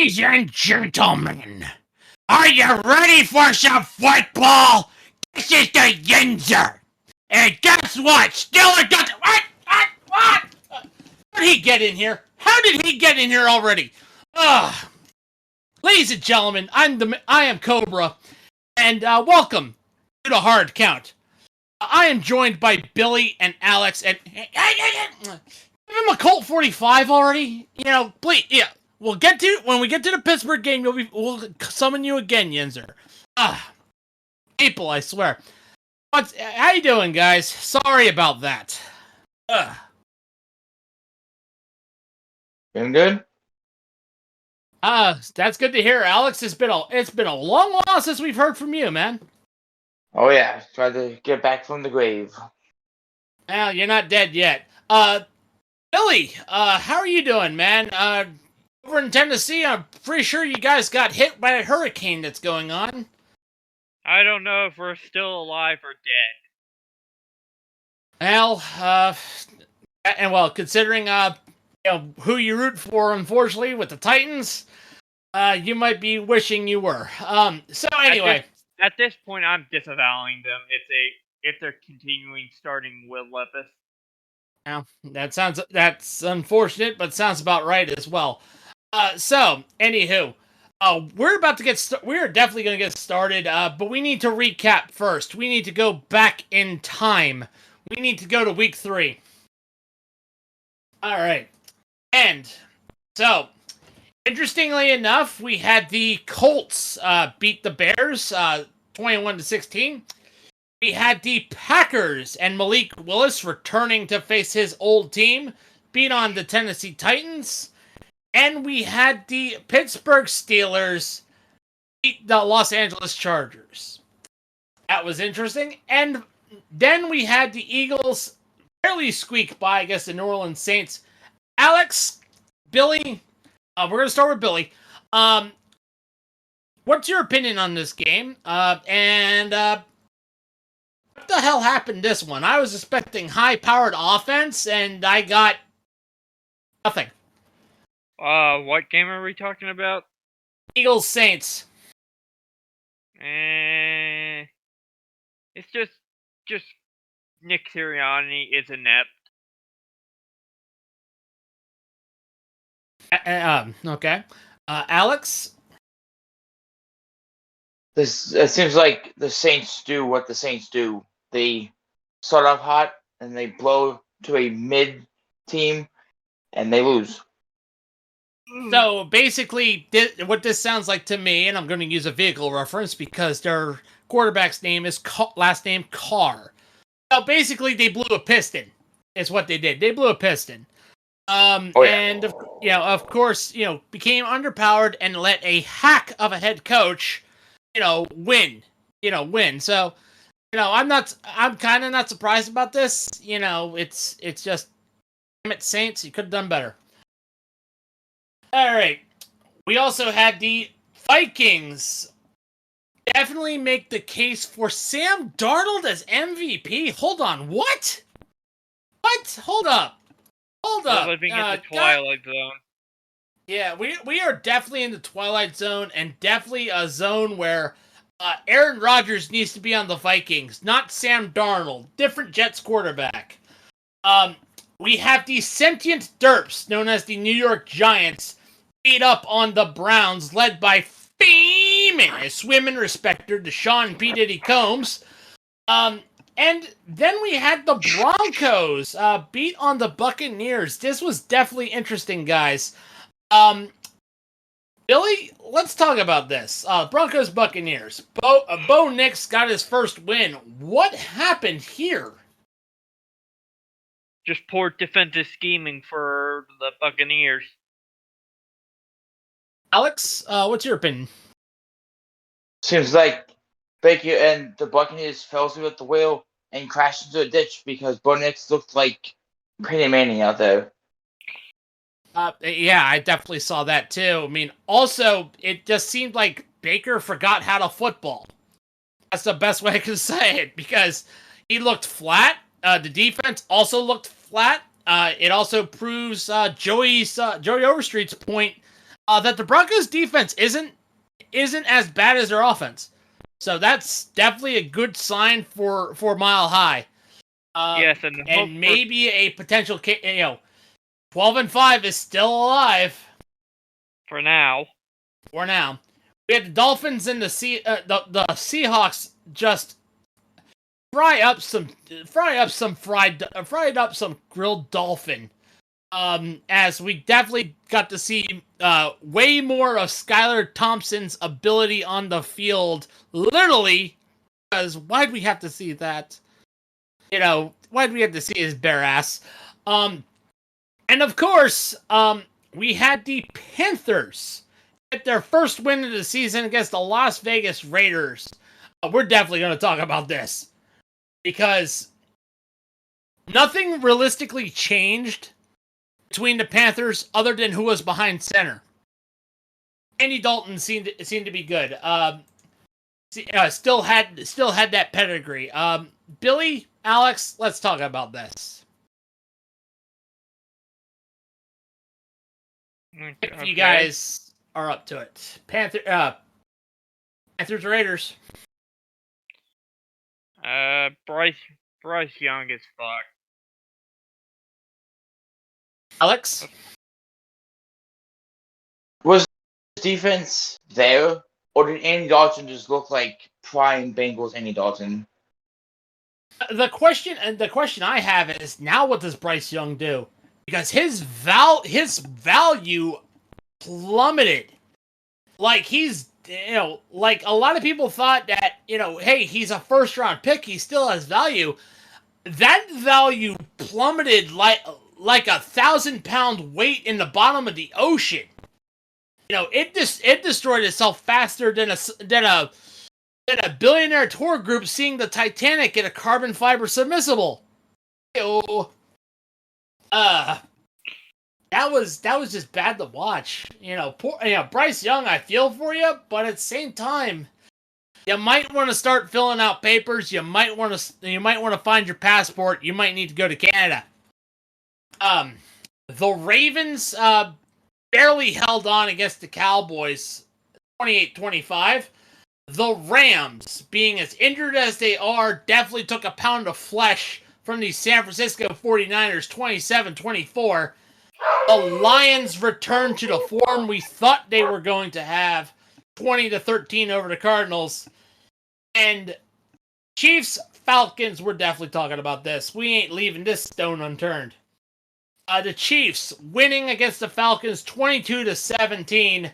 Ladies and gentlemen, are you ready for some football? This is the Yinzer. And guess what? Still a good... What? How did he get in here? How did he get in here already? Ugh. Ladies and gentlemen, I am Cobra, and welcome to the Hard Count. I am joined by Billy and Alex, and... Give him a Colt 45 already? You know, please, yeah. When we get to the Pittsburgh game, we'll summon you again, Yinzer. People, I swear. How you doing, guys? Sorry about that. Doing good? That's good to hear, Alex. It's been a long while since we've heard from you, man. Oh yeah, tried to get back from the grave. Well, you're not dead yet. Billy, how are you doing, man? Over in Tennessee, I'm pretty sure you guys got hit by a hurricane that's going on. I don't know if we're still alive or dead. Well, considering who you root for, unfortunately, with the Titans, you might be wishing you were. So anyway, at this point, I'm disavowing them if they're continuing starting Will Levis. Now that's unfortunate, but sounds about right as well. So anywho, we're definitely going to get started, but we need to recap first. We need to go back in time. We need to go to week 3. All right. And so, interestingly enough, we had the Colts beat the Bears 21-16. We had the Packers and Malik Willis returning to face his old team, beat on the Tennessee Titans. And we had the Pittsburgh Steelers beat the Los Angeles Chargers. That was interesting. And then we had the Eagles barely squeak by against the New Orleans Saints. Alex, Billy, we're going to start with Billy. What's your opinion on this game? What the hell happened this one? I was expecting high-powered offense, and I got nothing. What game are we talking about? Eagles Saints. It's just Nick Sirianni is inept. Okay. Alex? It seems like the Saints do what the Saints do. They start off hot, and they blow to a mid team, and they lose. So basically, what this sounds like to me, and I'm going to use a vehicle reference because their quarterback's name is last name Carr. So basically, they blew a piston. Is what they did. They blew a piston. And of course, became underpowered and let a hack of a head coach, win. So, I'm kind of not surprised about this. It's just, damn it, Saints, you could have done better. All right. We also had the Vikings definitely make the case for Sam Darnold as MVP. Hold on. What? Hold up. We're living in the Twilight Zone. Yeah, we are definitely in the Twilight Zone, and definitely a zone where Aaron Rodgers needs to be on the Vikings, not Sam Darnold. Different Jets quarterback. We have the sentient derps, known as the New York Giants, beat up on the Browns, led by famous women respecter Deshaun P. Diddy Combs. And then we had the Broncos beat on the Buccaneers. This was definitely interesting, guys. Billy, let's talk about this. Broncos Buccaneers. Bo Nix got his first win. What happened here? Just poor defensive scheming for the Buccaneers. Alex, what's your opinion? Seems like Baker and the Buccaneers fell through at the wheel and crashed into a ditch because Bo Nix looked like Peyton Manning out there. Yeah, I definitely saw that too. I mean, also, it just seemed like Baker forgot how to football. That's the best way I can say it, because he looked flat. The defense also looked flat. It also proves Joey Overstreet's point that the Broncos defense isn't as bad as their offense. So that's definitely a good sign for Mile High. Yes, and maybe a potential, 12-5 is still alive for now. For now, we had the Dolphins and the Seahawks just fried up some grilled dolphin. As we definitely got to see way more of Skylar Thompson's ability on the field, literally, because why'd we have to see that? Why'd we have to see his bare ass? And of course, we had the Panthers get their first win of the season against the Las Vegas Raiders. We're definitely going to talk about this because nothing realistically changed between the Panthers other than who was behind center. Andy Dalton seemed to be good. Still had that pedigree. Billy, Alex, let's talk about this. If you guys are up to it. Panthers or Raiders? Bryce Young is fucked. Alex? Was defense there, or did Andy Dalton just look like prime Bengals Andy Dalton? The question I have is, now what does Bryce Young do? Because his value plummeted. Like, he's, like a lot of people thought that, hey, he's a first round pick, he still has value. That value plummeted like 1,000-pound weight in the bottom of the ocean. It destroyed itself faster than a billionaire tour group seeing the Titanic in a carbon fiber submersible. That was just bad to watch. Bryce Young, I feel for you, but at the same time, you might want to start filling out papers. You might want to find your passport. You might need to go to Canada. The Ravens barely held on against the Cowboys, 28-25. The Rams, being as injured as they are, definitely took a pound of flesh from the San Francisco 49ers, 27-24. The Lions returned to the form we thought they were going to have, 20-13 over the Cardinals. And Chiefs, Falcons, we're definitely talking about this. We ain't leaving this stone unturned. The Chiefs winning against the Falcons 22-17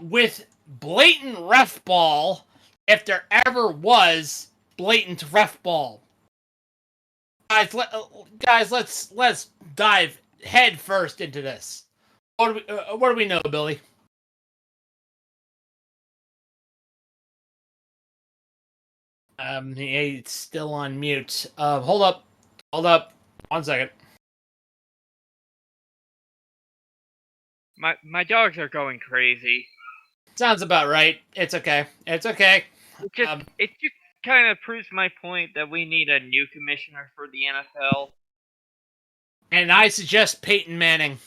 with blatant ref ball, if there ever was blatant ref ball. Guys, let's dive head first into this. What do we know, Billy? He's still on mute. Hold up, 1 second. My dogs are going crazy. Sounds about right. It's okay. It just kind of proves my point that we need a new commissioner for the NFL. And I suggest Peyton Manning.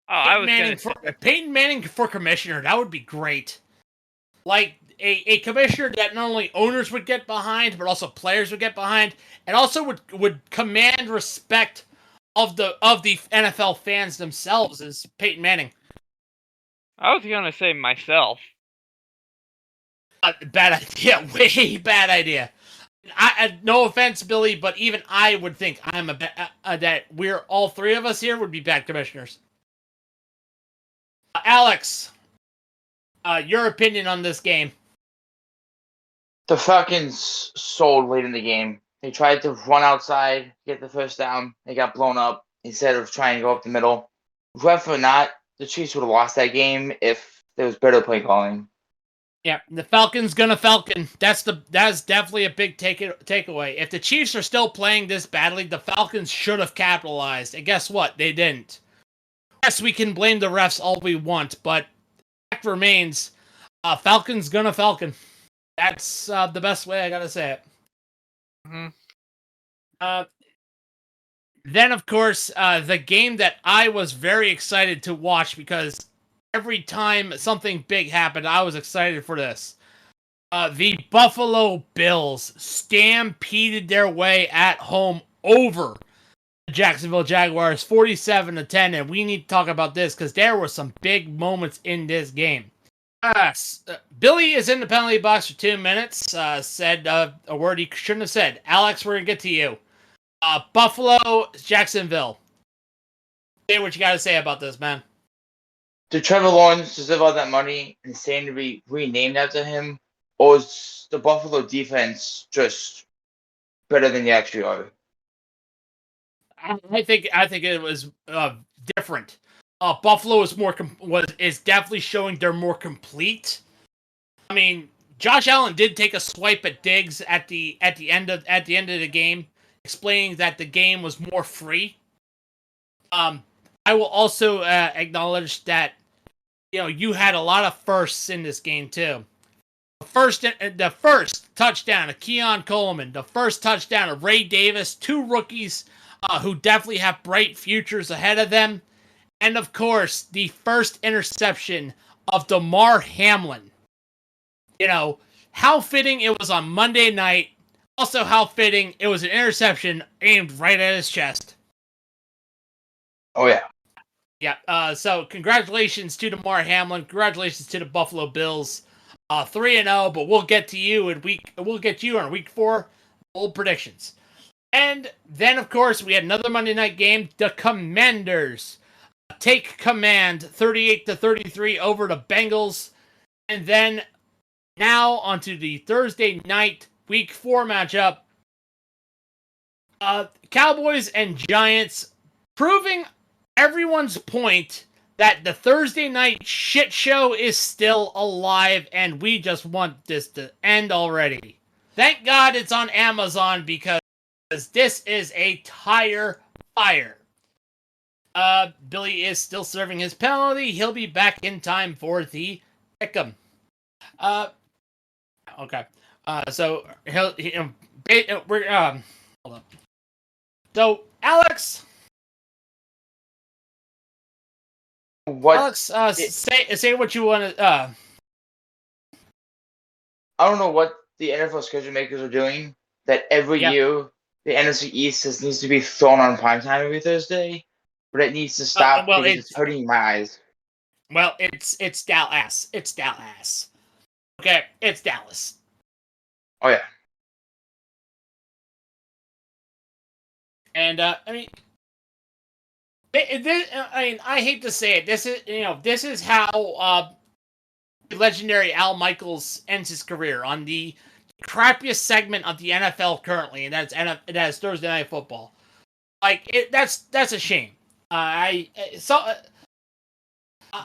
Peyton Manning for commissioner. That would be great. Like a commissioner that not only owners would get behind, but also players would get behind, and also would command respect of the NFL fans themselves. Is Peyton Manning. I was gonna say myself. Bad idea. Way bad idea. No offense, Billy, but even I would think that we're all three of us here would be bad commissioners. Alex, your opinion on this game? The Falcons sold late in the game. They tried to run outside, get the first down. They got blown up instead of trying to go up the middle. Ref or not, the Chiefs would have lost that game if there was better play calling. Yeah, the Falcons gonna Falcon. That's definitely a big takeaway. If the Chiefs are still playing this badly, the Falcons should have capitalized. And guess what? They didn't. Yes, we can blame the refs all we want, but the fact remains, Falcons gonna Falcon. That's the best way I gotta say it. Mm-hmm. Then, of course, the game that I was very excited to watch because every time something big happened, I was excited for this. The Buffalo Bills stampeded their way at home over the Jacksonville Jaguars 47-10, and we need to talk about this because there were some big moments in this game. Billy is in the penalty box for 2 minutes, said a word he shouldn't have said. Alex, we're going to get to you. Buffalo, Jacksonville. Say what you got to say about this, man. Did Trevor Lawrence deserve all that money and staying to be renamed after him? Or is the Buffalo defense just better than they actually are? I think it was different. Buffalo is definitely showing they're more complete. I mean, Josh Allen did take a swipe at Diggs at the end of the game, explaining that the game was more free. I will also acknowledge that you had a lot of firsts in this game too. The first touchdown of Keon Coleman, the first touchdown of Ray Davis, two rookies who definitely have bright futures ahead of them, and of course the first interception of Damar Hamlin. How fitting it was on Monday night. Also, how fitting it was an interception aimed right at his chest. Oh yeah. Yeah. So congratulations to Damar Hamlin. Congratulations to the Buffalo Bills. 3-0, but we'll get you on week 4 bold predictions. And then, of course, we had another Monday night game. The Commanders take command 38-33 over the Bengals. And then now onto the Thursday night week 4 matchup. Cowboys and Giants, proving everyone's point that the Thursday night shit show is still alive and we just want this to end already. Thank God it's on Amazon because this is a tire fire. Billy is still serving his penalty. He'll be back in time for the pick'em. Okay. So we're hold up. So Alex. What? Alex, say what you want to. I don't know what the NFL schedule makers are doing. That every year the NFC East needs to be thrown on primetime every Thursday, but it needs to stop because it's hurting my eyes. Well, it's Dallas. It's Dallas. Okay, it's Dallas. Oh yeah. And I mean. I hate to say it. This is how legendary Al Michaels ends his career on the crappiest segment of the NFL currently, and that's Thursday Night Football. That's a shame.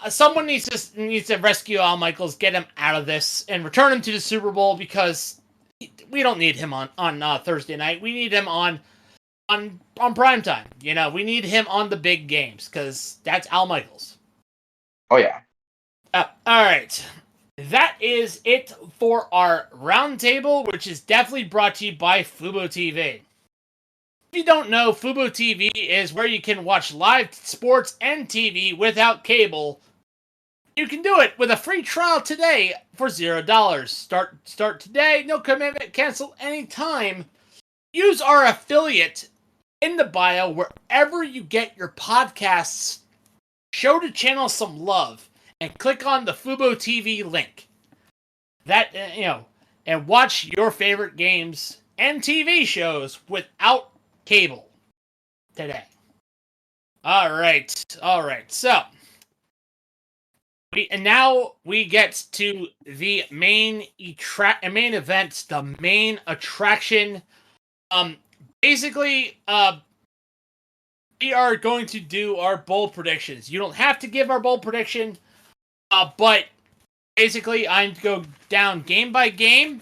Someone needs to rescue Al Michaels, get him out of this, and return him to the Super Bowl because we don't need him on Thursday night. We need him on prime time. We need him on the big games because that's Al Michaels. Oh yeah. All right. That is it for our roundtable, which is definitely brought to you by Fubo TV. If you don't know, Fubo TV is where you can watch live sports and TV without cable. You can do it with a free trial today for $0. Start today, no commitment, cancel anytime. Use our affiliate in the bio wherever you get your podcasts. Show the channel some love and click on the Fubo TV link. And watch your favorite games and TV shows without cable today. All right. So now we get to the main event, the main attraction. Basically, we are going to do our bold predictions. You don't have to give our bold prediction, but basically, I'm going to go down game by game,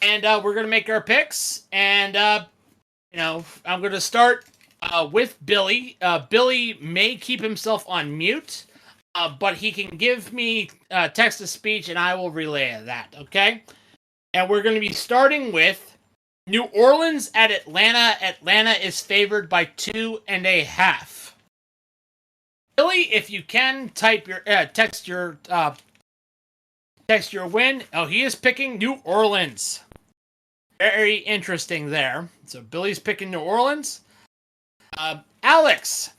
and we're going to make our picks. And I'm going to start with Billy. Billy may keep himself on mute, but he can give me text to speech, and I will relay that. Okay, and we're going to be starting with New Orleans at Atlanta. Atlanta is favored by 2.5. Billy, if you can text your win. Oh, he is picking New Orleans. Very interesting there. So Billy's picking New Orleans. Alex,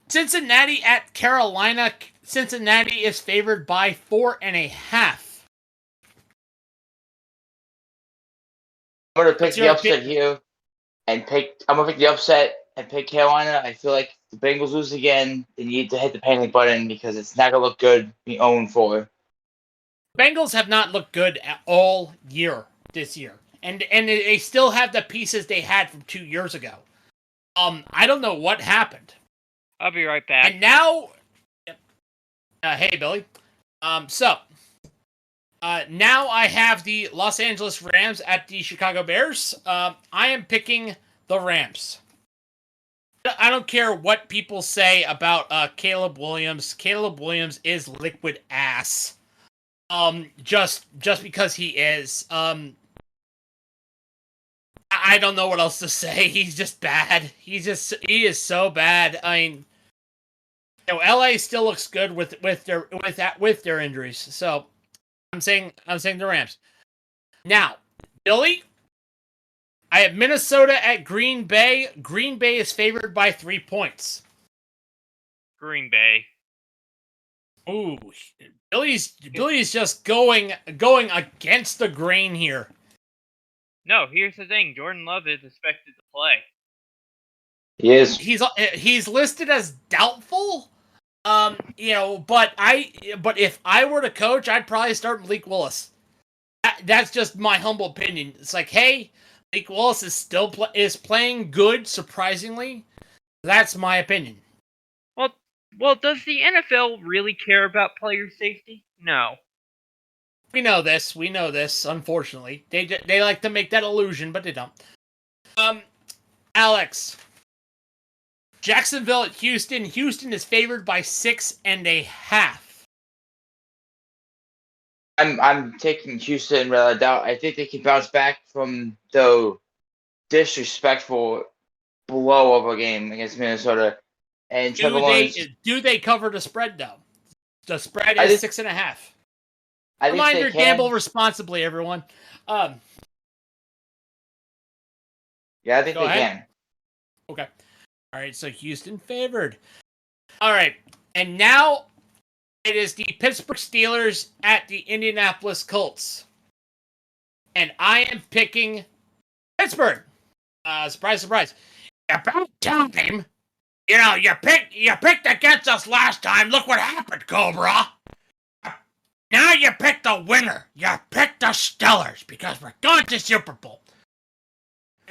Cincinnati at Carolina. Cincinnati is favored by 4.5. I'm gonna pick the upset here, and I'm gonna pick the upset and pick Carolina. I feel like the Bengals lose again. They need to hit the panic button because it's not gonna look good being 0-4. Bengals have not looked good at all year this year, and they still have the pieces they had from 2 years ago. I don't know what happened. I'll be right back. And now, hey Billy. Now I have the Los Angeles Rams at the Chicago Bears. I am picking the Rams. I don't care what people say about Caleb Williams. Caleb Williams is liquid ass. Just because he is. I don't know what else to say. He's just bad. He is so bad. I mean, LA still looks good with their injuries. So I'm saying the Rams. Now, Billy, I have Minnesota at Green Bay. Green Bay is favored by 3 points. Green Bay. Ooh, Billy's just going against the grain here. No, here's the thing. Jordan Love is expected to play. He is. He's listed as doubtful. But if I were to coach, I'd probably start Malik Willis. That's just my humble opinion. It's like, hey, Malik Willis is still playing good, surprisingly. That's my opinion. Well, does the NFL really care about player safety? No. We know this. Unfortunately, they like to make that illusion, but they don't. Alex, Jacksonville at Houston. Houston is favored by 6.5. I'm taking Houston without a doubt. I think they can bounce back from the disrespectful blowover game against Minnesota. And do they cover the spread though? The spread is 6.5. Reminder: gamble responsibly, everyone. Yeah, I think they can. Okay. All right, so Houston favored. All right, and now it is the Pittsburgh Steelers at the Indianapolis Colts. And I am picking Pittsburgh. Surprise, surprise. About time. You picked against us last time. Look what happened, Cobra. Now you picked the winner. You picked the Steelers because we're going to Super Bowl.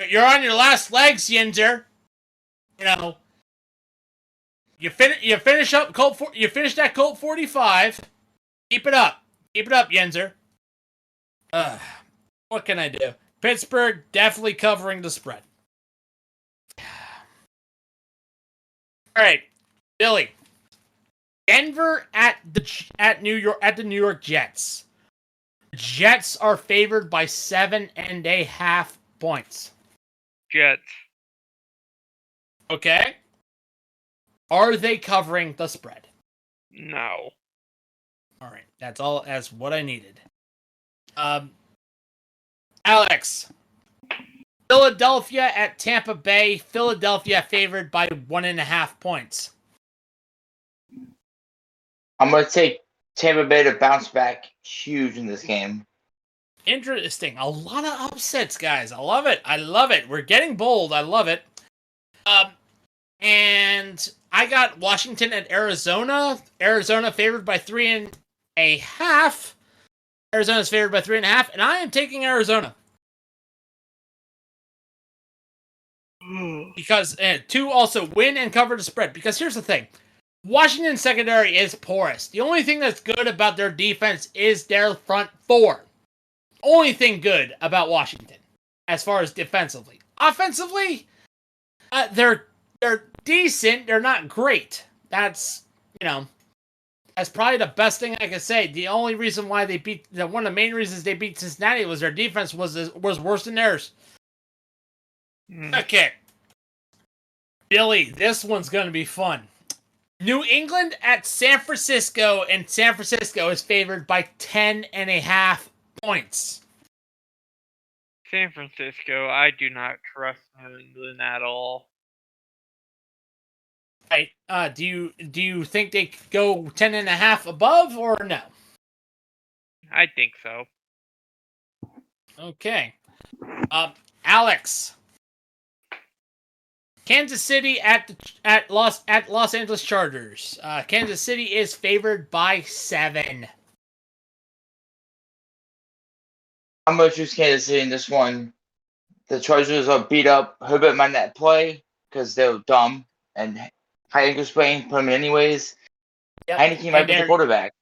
You're on your last legs, Yinzer. You finish up Colt. You finish that Colt 45. Keep it up, Yinzer. What can I do? Pittsburgh definitely covering the spread. All right, Billy. Denver at the New York Jets. Jets are favored by 7.5 points. Jets. Okay. Are they covering the spread? No. All right. That's all. That's what I needed. Alex. Philadelphia at Tampa Bay. Philadelphia favored by 1.5 points. I'm going to take Tampa Bay to bounce back huge in this game. Interesting. A lot of upsets, guys. I love it. We're getting bold. I love it. And I got Washington at Arizona. Arizona favored by 3.5. Arizona's favored by 3.5, and I am taking Arizona. Because to also win and cover the spread. Because here's the thing. Washington's secondary is porous. The only thing that's good about their defense is their front four. Only thing good about Washington as far as defensively. Offensively, they're decent. They're not great. That's probably the best thing I can say. The only reason why they one of the main reasons they beat Cincinnati was their defense was worse than theirs. Okay. Billy, this one's going to be fun. New England at San Francisco, and San Francisco is favored by 10.5 points. San Francisco, I do not trust New England at all. Right. Do you think they could go 10.5 above or no? I think so. Okay. Alex. Kansas City at Los Angeles Chargers. Kansas City is favored by 7. I'm going to choose Kansas City in this one. The Chargers are beat up. Herbert might not play because they're dumb and high ankle sprain, put him in anyways. Yep. Heineke might be the quarterback.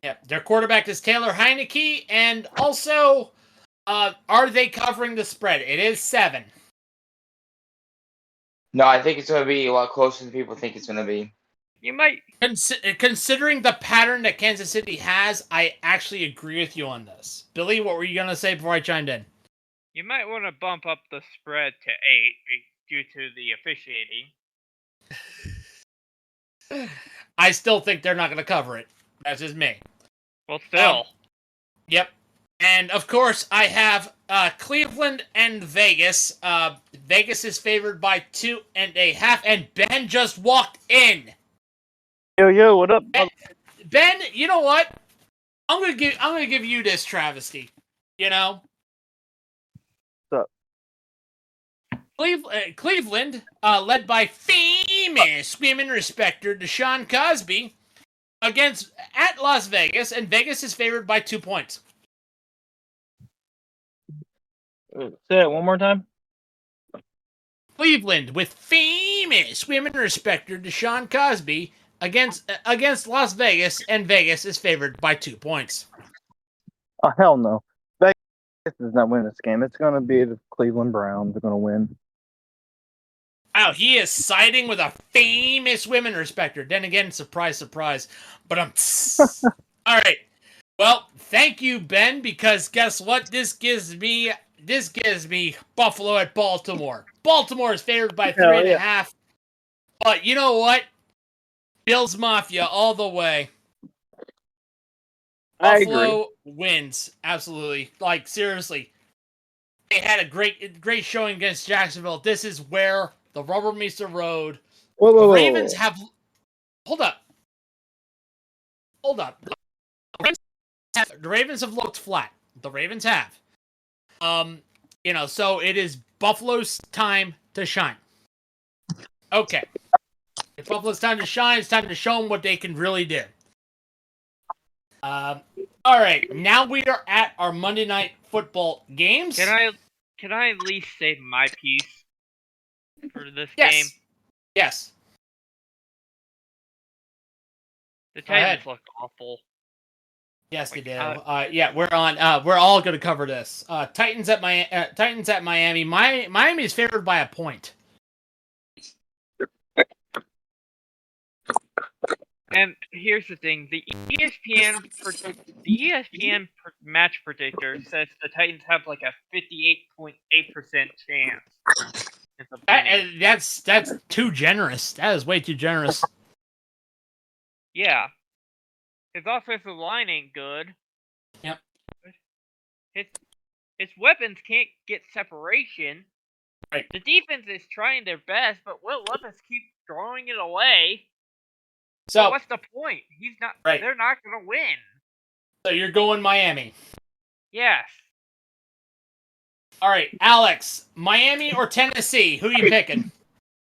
Yep, their quarterback is Taylor Heineke, and also, are they covering the spread? It is 7. No, I think it's going to be a lot closer than people think it's going to be. You might... Considering the pattern that Kansas City has, I actually agree with you on this. Billy, what were you going to say before I chimed in? You might want to bump up the spread to 8 due to the officiating. I still think they're not going to cover it. That's just me. Well, still. Yep. And, of course, I have Cleveland and Vegas. Vegas is favored by 2.5, and Ben just walked in. Yo, what up? Ben, you know what? I'm gonna give you this travesty. You know? What's up? Cleveland, led by famous women respecter Deshaun Cosby, at Las Vegas, and Vegas is favored by 2 points. Say that one more time. Cleveland, with famous women respecter Deshaun Cosby, against Las Vegas, and Vegas is favored by 2 points. Oh, hell no. Vegas does not win this game. It's going to be the Cleveland Browns. They're going to win. Wow, he is siding with a famous women respecter. Then again, surprise, surprise. But all right. Well, thank you, Ben, because guess what? This gives me Buffalo at Baltimore. Baltimore is favored by 3.5. But you know what? Bills Mafia all the way. Buffalo wins. Absolutely. Like, seriously. They had a great showing against Jacksonville. This is where the rubber meets the road. Whoa. Ravens have... Hold up. The Ravens have looked flat. The Ravens have. So it is Buffalo's time to shine. Okay. It's Buffalo's time to shine. It's time to show them what they can really do. All right. Now we are at our Monday Night Football games. Can I at least say my piece for this game? Yes. The Titans look awful. Yes, they do. We're on. We're all going to cover this. Titans at Miami. Miami is favored by a point. And here's the thing: the ESPN match predictor says the Titans have like a 58.8% chance. That's too generous. That is way too generous. Yeah. His offensive line ain't good. Yep. His weapons can't get separation. Right. The defense is trying their best, but Will Levis keeps throwing it away. So what's the point? He's not. Right. They're not going to win. So you're going Miami. Yes. All right, Alex. Miami or Tennessee? Who are you picking?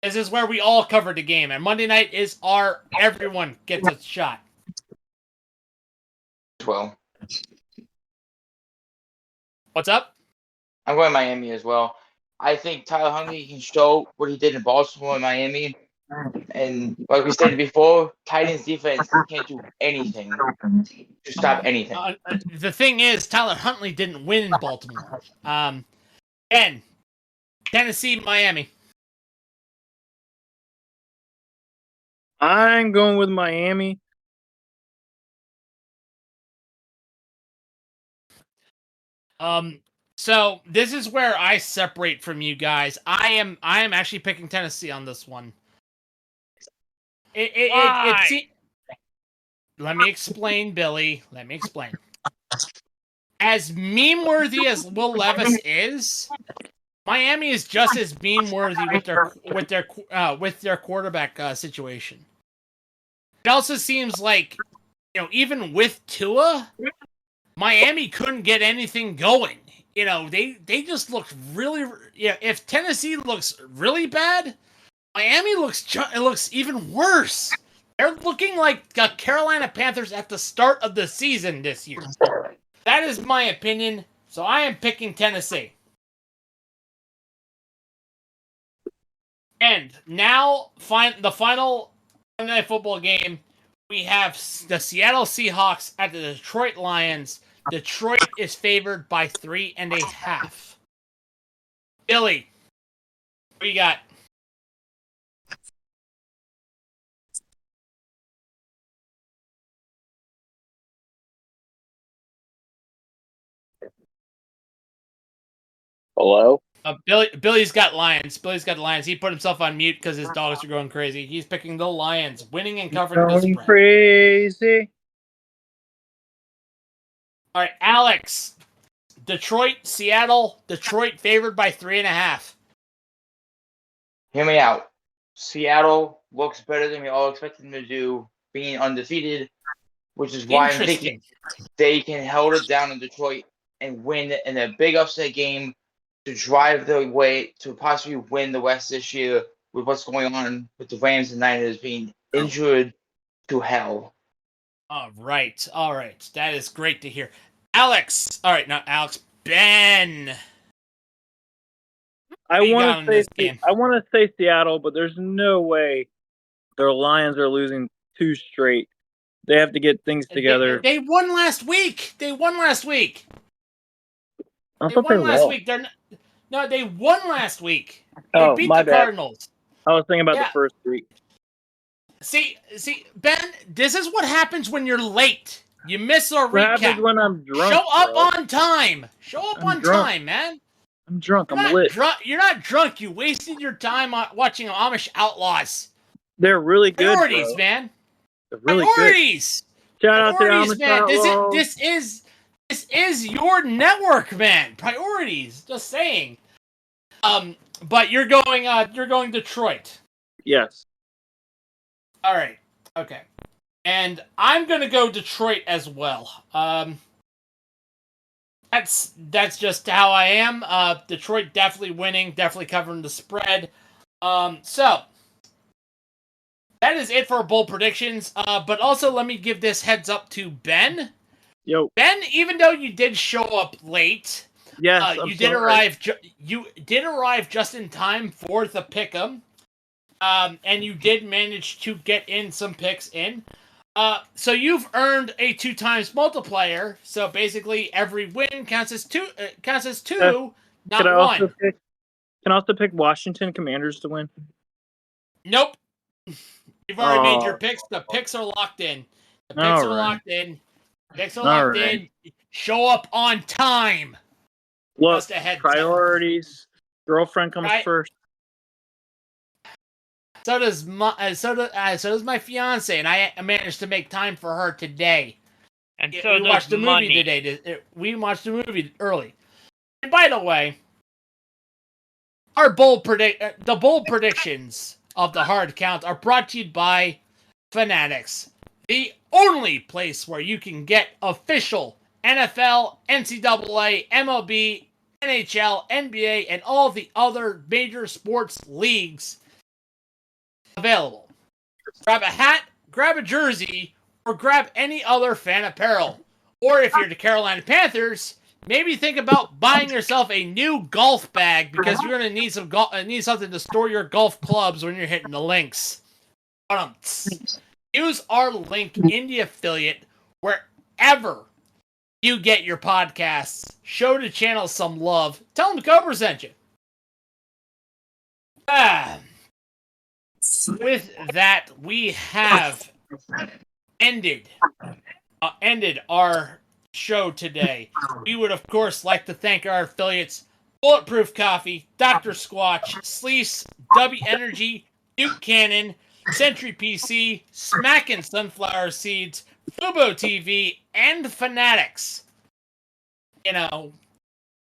This is where we all covered the game, and Monday night is everyone gets a shot. Well, what's up? I'm going Miami as well. I think Tyler Huntley can show what he did in Baltimore and Miami. And like we stated before, Titans defense can't do anything to stop anything. The thing is, Tyler Huntley didn't win in Baltimore. Ben, Tennessee, Miami. I'm going with Miami. So this is where I separate from you guys. I am actually picking Tennessee on this one. Let me explain, Billy. Let me explain. As meme-worthy as Will Levis is, Miami is just as meme-worthy with their quarterback situation. It also seems like, even with Tua, Miami couldn't get anything going. They just looked really. If Tennessee looks really bad, Miami looks even worse. They're looking like the Carolina Panthers at the start of the season this year. That is my opinion, so I am picking Tennessee. And now, the final Sunday Night Football game, we have the Seattle Seahawks at the Detroit Lions. Detroit is favored by 3.5. Billy, what you got? Hello? Billy's got Lions. He put himself on mute because his dogs are going crazy. He's picking the Lions, winning and covering the spread. Crazy. All right, Alex. Detroit, Seattle. Detroit favored by 3.5. Hear me out. Seattle looks better than we all expected them to do, being undefeated, which is why I'm thinking they can hold it down in Detroit and win in a big upset game to drive their way to possibly win the West this year with what's going on with the Rams and Niners being injured to hell. All right. That is great to hear. Alex. All right, not Alex. Ben. I want to say Seattle, but there's no way their Lions are losing 2 straight. They have to get things together. They won last week. I thought they lost. No, they won last week. They beat the Cardinals. I was thinking about the first 3. See, Ben, this is what happens when you're late. You miss our recap. What happens when I'm drunk? Show up on time. Time, man. I'm drunk. I'm lit. You're not drunk. You wasted your time watching Amish Outlaws. They're really good. Priorities, man. They're really Priorities. Good. Shout out to Amish man. Outlaws. This is your network, man. Priorities. Just saying. But you're going Detroit. Yes. All right. Okay. And I'm gonna go Detroit as well. That's just how I am. Detroit definitely winning, definitely covering the spread. So that is it for our bold predictions. But also let me give this heads up to Ben. Yo, Ben, even though you did show up late, yes, you did arrive. You did arrive just in time for the pick'em, and you did manage to get in some picks in. So you've earned a 2 times multiplier. So basically, every win counts as 2. Not 1. Can I also pick Washington Commanders to win? Nope. You've already made your picks. The picks are locked in. Locked in. Show up on time. Look, priorities. Girlfriend comes first. So does my fiance, and I managed to make time for her today. And so we watched the movie today. We watched the movie early. And by the way, the bold predictions of the hard count are brought to you by Fanatics, the only place where you can get official NFL, NCAA, MLB, NHL, NBA, and all the other major sports leagues available. Grab a hat, grab a jersey, or grab any other fan apparel. Or if you're the Carolina Panthers, maybe think about buying yourself a new golf bag because you're going to need need something to store your golf clubs when you're hitting the links. Use our link in the affiliate wherever you get your podcasts. Show the channel some love. Tell them Cobra sent you. With that, we have ended our show today. We would, of course, like to thank our affiliates, Bulletproof Coffee, Dr. Squatch, Sleece, W Energy, Duke Cannon, Century PC, Smackin' Sunflower Seeds, Fubo TV, and Fanatics. You know,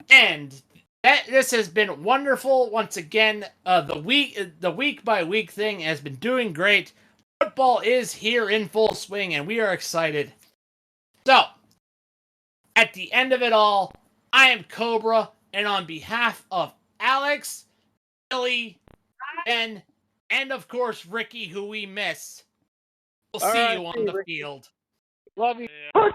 and this has been wonderful. Once again, the week by week thing has been doing great. Football is here in full swing, and we are excited. So, at the end of it all, I am Cobra, and on behalf of Alex, Billy, Ben, and of course Ricky, who we miss, we'll see you on the field. Love you. Yeah.